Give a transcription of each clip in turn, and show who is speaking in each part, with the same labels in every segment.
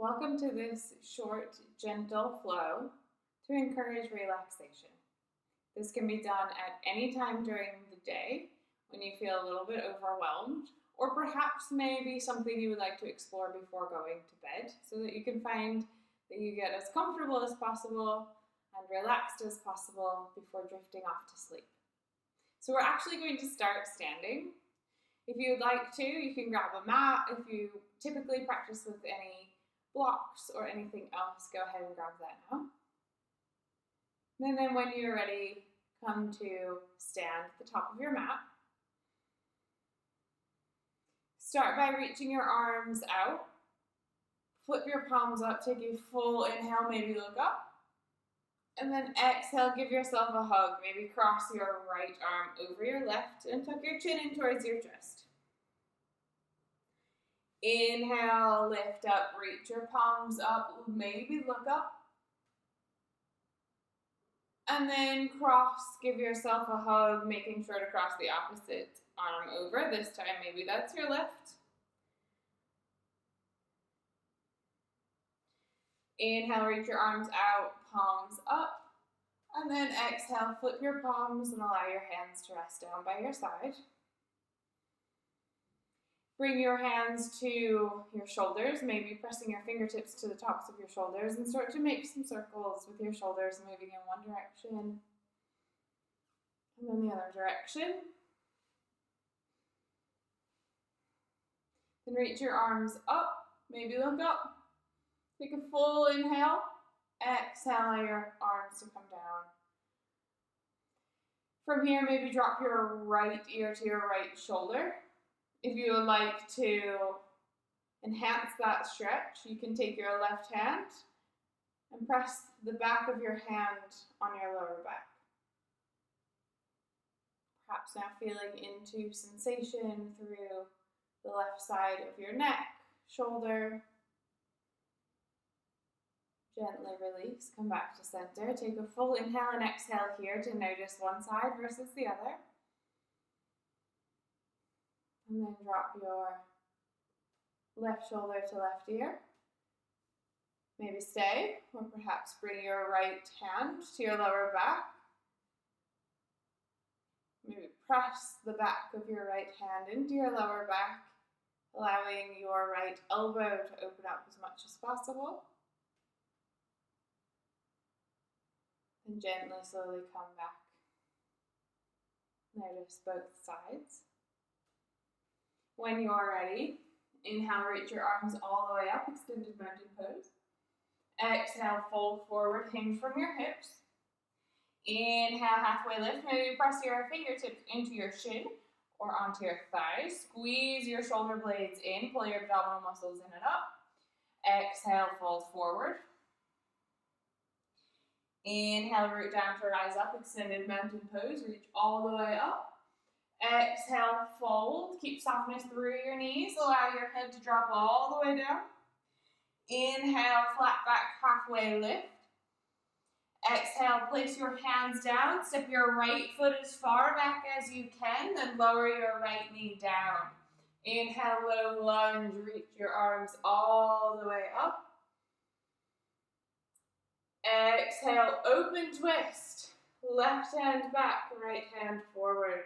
Speaker 1: Welcome to this short, gentle flow to encourage relaxation. This can be done at any time during the day when you feel a little bit overwhelmed, or perhaps maybe something you would like to explore before going to bed so that you can find that you get as comfortable as possible and relaxed as possible before drifting off to sleep. So we're actually going to start standing. If you'd like to, you can grab a mat. If you typically practice with any blocks or anything else, go ahead and grab that now. And then when you're ready, come to stand at the top of your mat. Start by reaching your arms out. Flip your palms up, take a full inhale, maybe look up. And then exhale, give yourself a hug. Maybe cross your right arm over your left and tuck your chin in towards your chest. Inhale, lift up, reach your palms up, maybe look up. And then cross, give yourself a hug, making sure to cross the opposite arm over. This time, maybe that's your left. Inhale, reach your arms out, palms up. And then exhale, flip your palms and allow your hands to rest down by your side. Bring your hands to your shoulders, maybe pressing your fingertips to the tops of your shoulders, and start to make some circles with your shoulders moving in one direction and then the other direction. Then reach your arms up, maybe look up. Take a full inhale. Exhale your arms to come down. From here, maybe drop your right ear to your right shoulder. If you would like to enhance that stretch, you can take your left hand and press the back of your hand on your lower back. Perhaps now feeling into sensation through the left side of your neck, shoulder. Gently release, come back to center. Take a full inhale and exhale here to notice one side versus the other. And then drop your left shoulder to left ear. Maybe stay, or perhaps bring your right hand to your lower back. Maybe press the back of your right hand into your lower back, allowing your right elbow to open up as much as possible. And gently, slowly come back. Notice both sides. When you're ready, inhale, reach your arms all the way up, extended mountain pose. Exhale, fold forward, hinge from your hips. Inhale, halfway lift. Maybe press your fingertips into your shin or onto your thighs. Squeeze your shoulder blades in, pull your abdominal muscles in and up. Exhale, fold forward. Inhale, root down to rise up, extended mountain pose, reach all the way up. Exhale, fold, keep softness through your knees, allow your head to drop all the way down. Inhale, flat back, halfway lift. Exhale, place your hands down, step your right foot as far back as you can, then lower your right knee down. Inhale, low lunge, reach your arms all the way up. Exhale, open twist, left hand back, right hand forward.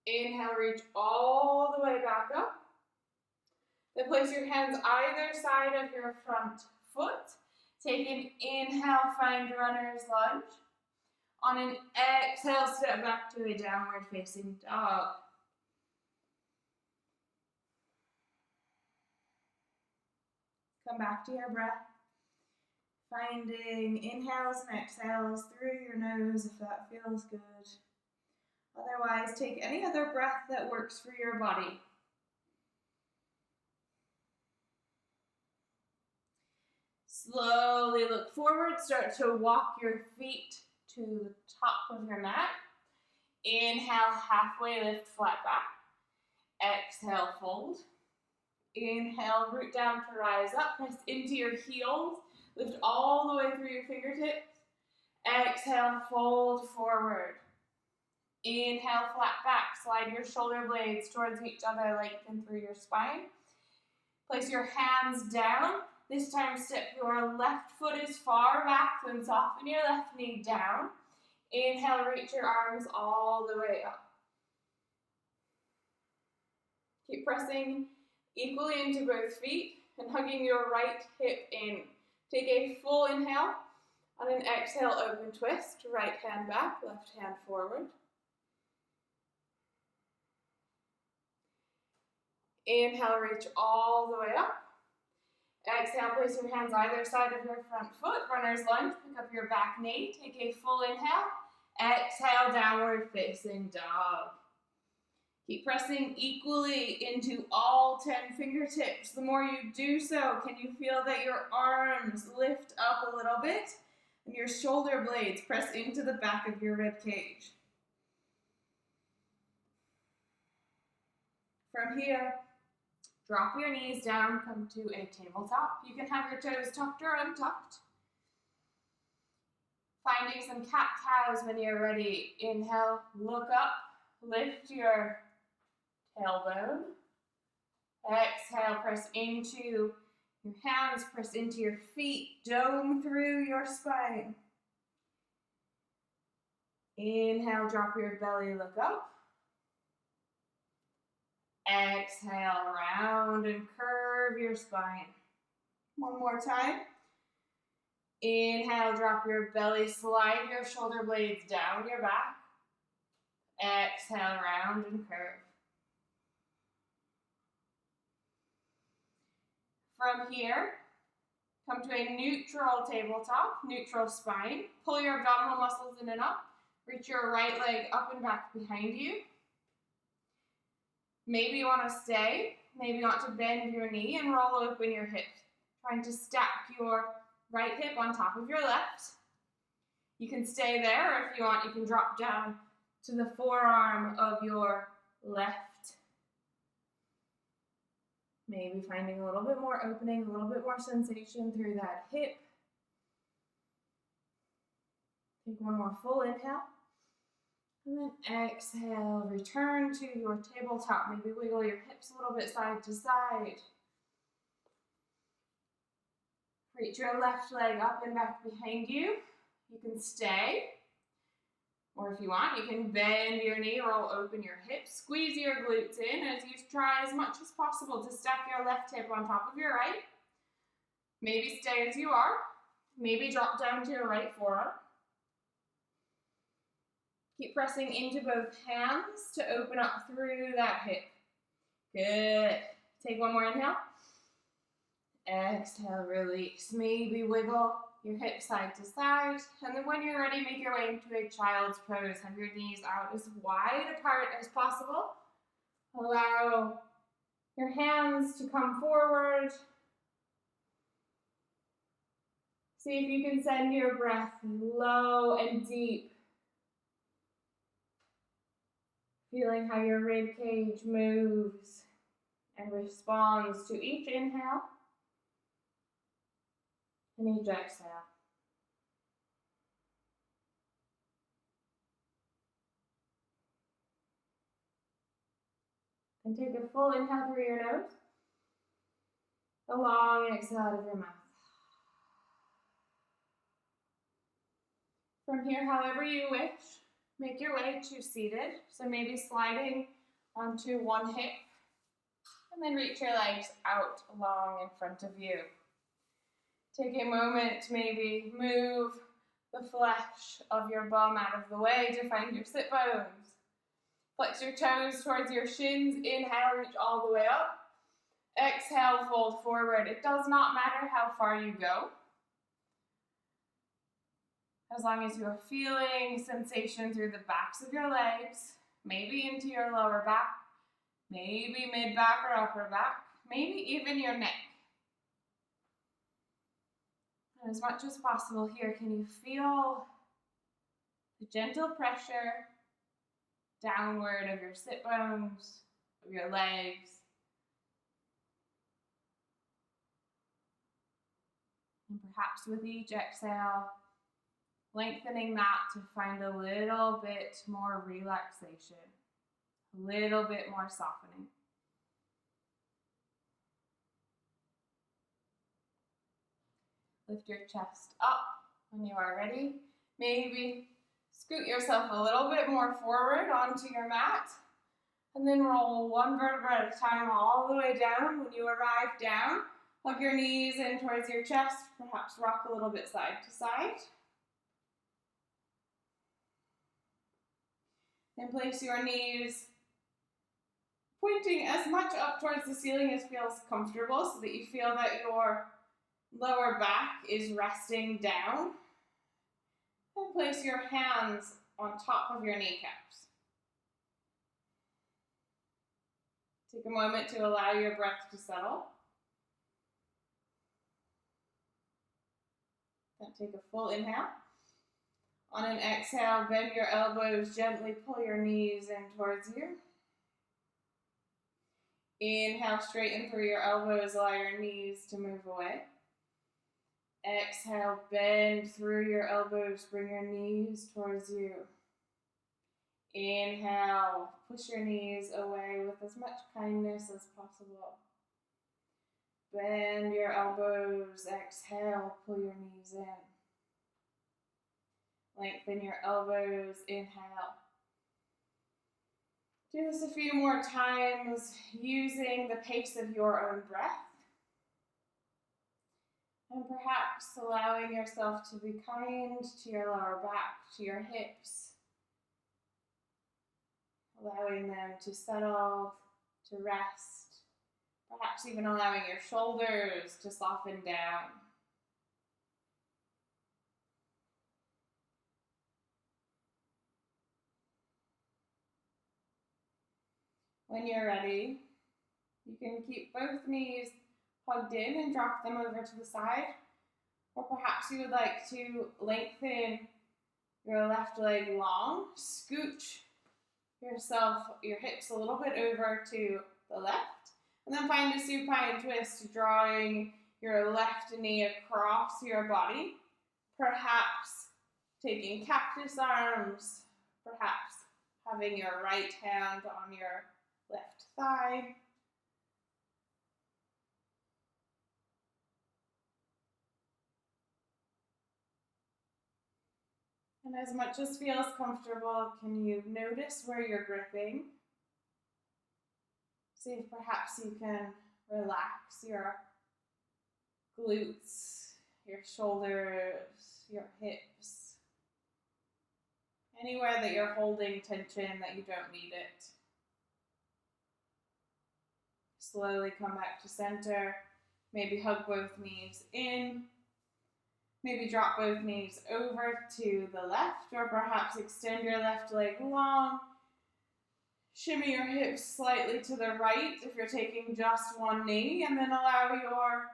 Speaker 1: Inhale, reach all the way back up. Then place your hands either side of your front foot. Take an inhale, find runner's lunge. On an exhale, step back to a downward facing dog. Come back to your breath. Finding inhales and exhales through your nose if that feels good. Otherwise, take any other breath that works for your body. Slowly look forward, start to walk your feet to the top of your mat. Inhale, halfway lift, flat back. Exhale, fold. Inhale, root down to rise up, press into your heels. Lift all the way through your fingertips. Exhale, fold forward. Inhale, flat back. Slide your shoulder blades towards each other, lengthen through your spine. Place your hands down. This time step your left foot as far back, then soften your left knee down. Inhale, reach your arms all the way up. Keep pressing equally into both feet and hugging your right hip in. Take a full inhale. On an exhale, open twist. Right hand back, left hand forward. Inhale, reach all the way up. Exhale, place your hands either side of your front foot. Runner's lunge, pick up your back knee. Take a full inhale. Exhale, downward facing dog. Keep pressing equally into all 10 fingertips. The more you do so, can you feel that your arms lift up a little bit and your shoulder blades press into the back of your rib cage? From here, drop your knees down, come to a tabletop. You can have your toes tucked or untucked. Finding some cat-cows when you're ready. Inhale, look up, lift your tailbone. Exhale, press into your hands, press into your feet, dome through your spine. Inhale, drop your belly, look up. Exhale, round and curve your spine. One more time. Inhale, drop your belly, slide your shoulder blades down your back. Exhale, round and curve. From here, come to a neutral tabletop, neutral spine. Pull your abdominal muscles in and up. Reach your right leg up and back behind you. Maybe you want to stay. Maybe you want to bend your knee and roll open your hips. Trying to stack your right hip on top of your left. You can stay there, or if you want, you can drop down to the forearm of your left. Maybe finding a little bit more opening, a little bit more sensation through that hip. Take one more full inhale. And then exhale, return to your tabletop. Maybe wiggle your hips a little bit side to side. Reach your left leg up and back behind you. You can stay. Or if you want, you can bend your knee, roll open your hips, squeeze your glutes in as you try as much as possible to stack your left hip on top of your right. Maybe stay as you are. Maybe drop down to your right forearm. Keep pressing into both hands to open up through that hip. Good. Take one more inhale. Exhale, release. Maybe wiggle your hips side to side. And then when you're ready, make your way into a child's pose. Have your knees out as wide apart as possible. Allow your hands to come forward. See if you can send your breath low and deep. Feeling how your rib cage moves and responds to each inhale and each exhale. And take a full inhale through your nose, a long exhale out of your mouth. From here, however you wish, make your way to seated. So maybe sliding onto one hip, and then reach your legs out long in front of you. Take a moment to maybe move the flesh of your bum out of the way to find your sit bones. Flex your toes towards your shins. Inhale, reach all the way up. Exhale, fold forward. It does not matter how far you go, as long as you're feeling sensation through the backs of your legs, maybe into your lower back, maybe mid-back or upper back, maybe even your neck. And as much as possible here, can you feel the gentle pressure downward of your sit bones, of your legs? And perhaps with each exhale, lengthening that to find a little bit more relaxation, a little bit more softening. Lift your chest up when you are ready. Maybe scoot yourself a little bit more forward onto your mat. And then roll one vertebra at a time all the way down. When you arrive down, hug your knees in towards your chest. Perhaps rock a little bit side to side. Then place your knees pointing as much up towards the ceiling as feels comfortable so that you feel that your lower back is resting down. And place your hands on top of your kneecaps. Take a moment to allow your breath to settle. Then take a full inhale. On an exhale, bend your elbows, gently pull your knees in towards you. Inhale, straighten through your elbows, allow your knees to move away. Exhale, bend through your elbows, bring your knees towards you. Inhale, push your knees away with as much kindness as possible. Bend your elbows, exhale, pull your knees in. Lengthen your elbows, inhale. Do this a few more times using the pace of your own breath. And perhaps allowing yourself to be kind to your lower back, to your hips. Allowing them to settle, to rest. Perhaps even allowing your shoulders to soften down. When you're ready, you can keep both knees hugged in and drop them over to the side. Or perhaps you would like to lengthen your left leg long, scooch your hips a little bit over to the left, and then find a supine twist, drawing your left knee across your body, perhaps taking cactus arms, perhaps having your right hand on your left thigh. And as much as feels comfortable, can you notice where you're gripping? See if perhaps you can relax your glutes, your shoulders, your hips. Anywhere that you're holding tension that you don't need it. Slowly come back to center. Maybe hug both knees in. Maybe drop both knees over to the left, or perhaps extend your left leg long. Shimmy your hips slightly to the right if you're taking just one knee, and then allow your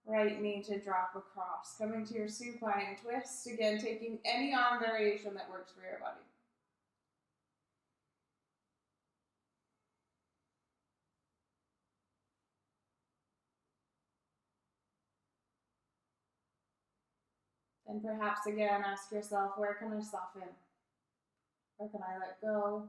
Speaker 1: right knee to drop across. Coming to your supine twist, again taking any arm variation that works for your body. Then perhaps again ask yourself, where can I soften? Where can I let go?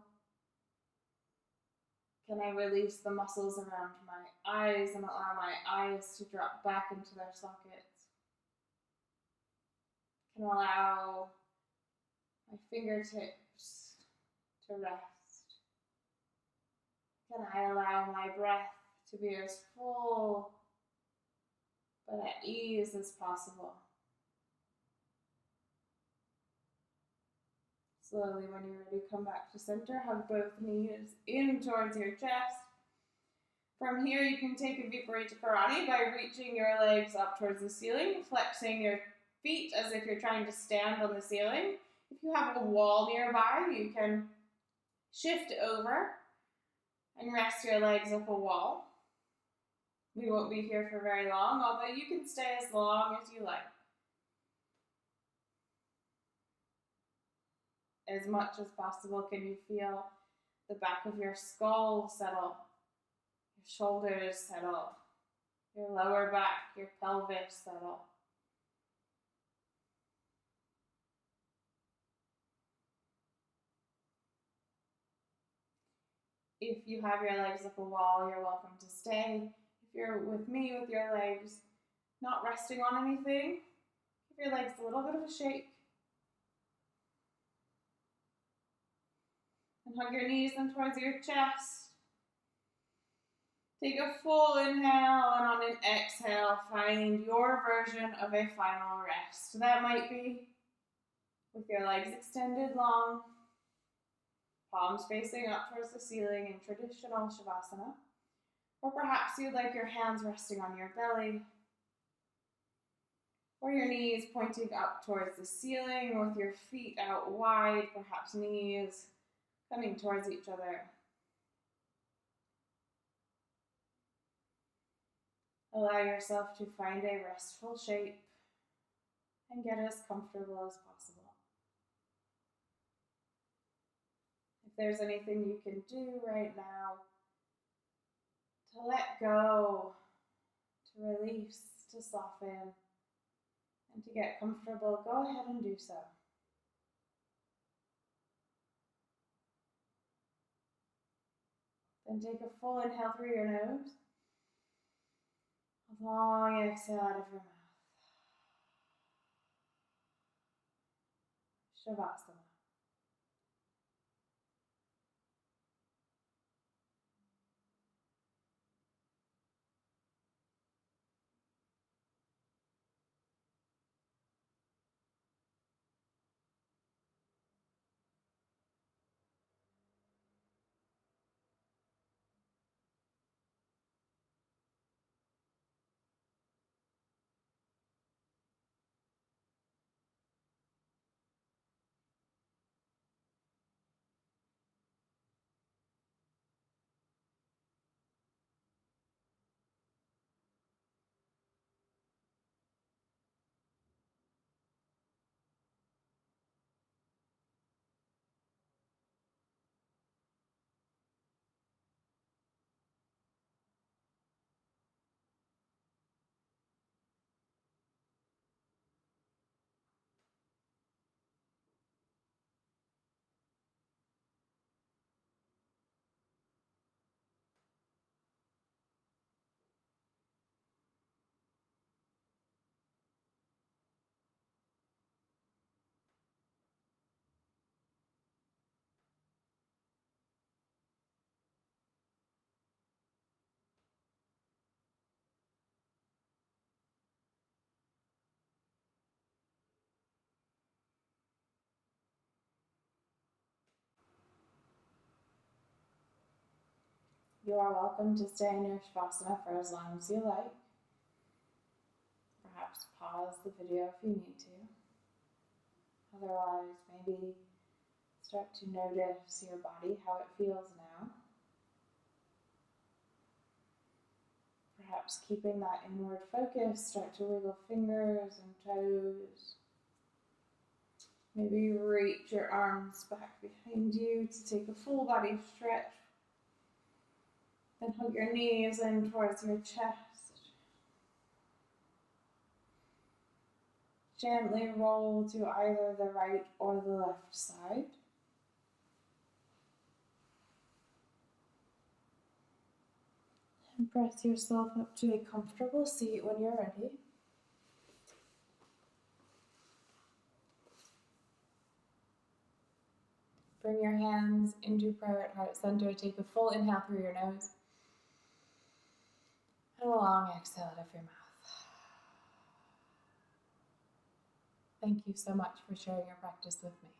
Speaker 1: Can I release the muscles around my eyes and allow my eyes to drop back into their sockets? Can allow my fingertips to rest? Can I allow my breath to be as full but at ease as possible? Slowly, when you're ready, come back to center. Hug both knees in towards your chest. From here, you can take a Viparita Karate by reaching your legs up towards the ceiling, flexing your feet as if you're trying to stand on the ceiling. If you have a wall nearby, you can shift over and rest your legs up a wall. We won't be here for very long, although you can stay as long as you like. As much as possible, can you feel the back of your skull settle, your shoulders settle, your lower back, your pelvis settle. If you have your legs up a wall, you're welcome to stay. If you're with me with your legs not resting on anything, Your legs a little bit of a shake. And hug your knees in towards your chest. Take a full inhale, and on an exhale, find your version of a final rest. That might be with your legs extended long, palms facing up towards the ceiling in traditional Shavasana. Or perhaps you'd like your hands resting on your belly, or your knees pointing up towards the ceiling with your feet out wide, perhaps knees coming towards each other. Allow yourself to find a restful shape and get as comfortable as possible. If there's anything you can do right now to let go, to release, to soften, and to get comfortable, go ahead and do so. Then take a full inhale through your nose. A long exhale out of your mouth. Shavasana. You are welcome to stay in your Shavasana for as long as you like. Perhaps pause the video if you need to. Otherwise, maybe start to notice your body, how it feels now. Perhaps keeping that inward focus, start to wiggle fingers and toes. Maybe reach your arms back behind you to take a full body stretch. Then hug your knees in towards your chest. Gently roll to either the right or the left side. And press yourself up to a comfortable seat when you're ready. Bring your hands into prayer at heart center. Take a full inhale through your nose. And a long exhale out of your mouth. Thank you so much for sharing your practice with me.